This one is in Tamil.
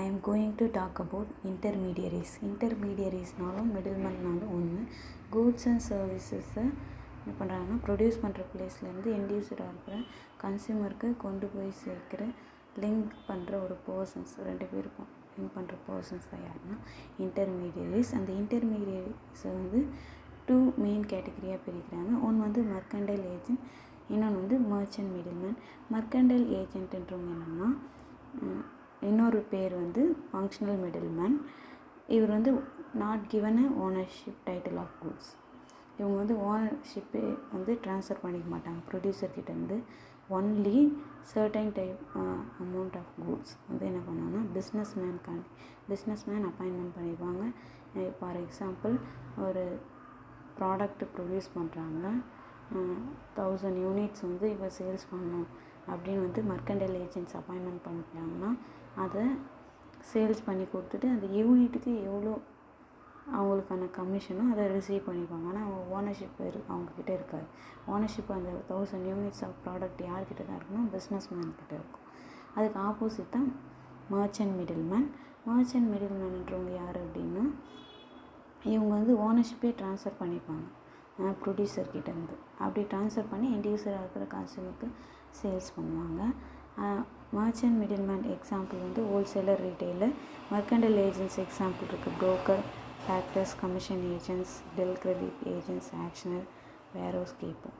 am going to talk about intermediaries. Intermediariesனாலும் மிடில்மேன்னாலும் ஒன்று. கூட்ஸ் அண்ட் சர்வீசஸை என்ன பண்ணுறாங்கன்னா ப்ரொடியூஸ் பண்ணுற பிளேஸ்லேருந்து என்டியூசராக இருக்கிற கன்சியூமருக்கு கொண்டு போய் சேர்க்குற லிங்க் பண்ணுற ஒரு பர்சன்ஸ், ரெண்டு பேருக்கும் லிங்க் பண்ணுற பர்சன்ஸ் தான் யாருன்னா இன்டர்மீடியரிஸ். அந்த இன்டர்மீடியரிஸை வந்து டூ மெயின் கேட்டகரியாக பிரிக்கிறாங்க. ஒன்று வந்து மர்கண்டைல் ஏஜென்ட், இன்னொன்று வந்து மர்ச்சன்ட் மிடில்மேன். மர்கண்டைல் ஏஜென்ட்டுன்றவங்க என்னென்னா இன்னொரு பேர் வந்து ஃபங்க்ஷனல் மிடில்மேன். இவர் வந்து not given a ownership title of goods. இவங்க வந்து ஓனர்ஷிப்பே வந்து ட்ரான்ஸ்ஃபர் பண்ணிக்க மாட்டாங்க ப்ரொடியூசர்கிட்டேருந்து. Only certain type amount of goods வந்து என்ன பண்ணுவாங்கன்னா பிஸ்னஸ்மேன் அப்பாயின்மெண்ட் பண்ணிடுவாங்க. ஃபார் எக்ஸாம்பிள், ஒரு ப்ராடக்ட் ப்ரொடியூஸ் பண்ணுறாங்க, 1000 யூனிட்ஸ் வந்து இப்போ சேல்ஸ் பண்ணணும் அப்படின்னு வந்து மர்கண்டைல் ஏஜென்ட்ஸ் அப்பாயின்மெண்ட் பண்ணிட்டாங்கன்னா அதை சேல்ஸ் பண்ணி கொடுத்துட்டு அந்த யூனிட்டுக்கு எவ்வளோ அவங்களுக்கான கமிஷனோ அதை ரிசீவ் பண்ணிப்பாங்க. ஆனால் அவங்க ஓனர்ஷிப் அவங்கக்கிட்ட இருக்காது. ஓனர்ஷிப் அந்த 1000 யூனிட்ஸ் ஆஃப் ப்ராடக்ட் யார்கிட்ட தான் இருக்குன்னா பிஸ்னஸ்மேன்கிட்ட இருக்கும். அதுக்கு ஆப்போசிட் தான் மர்ச்சன்ட் மிடில்மேன். மர்ச்சன்ட் மிடில்மேன்ன்றவங்க யார் அப்படின்னா இவங்க வந்து ஓனர்ஷிப்பே ட்ரான்ஸ்ஃபர் பண்ணிப்பாங்க ப்ரொடியூசர்கிட்டேருந்து. அப்படி ட்ரான்ஸ்ஃபர் பண்ணி என்டியூசராக இருக்கிற கன்சியூமருக்கு சேல்ஸ் பண்ணுவாங்க. மர்ச்சன்ட் மிடில்மேன் எக்ஸாம்பிள் வந்து wholesaler, retailer. Mercantile agents example இருக்குது broker, factors, commission agents, del credere agents, auctioneer, warehouse keeper.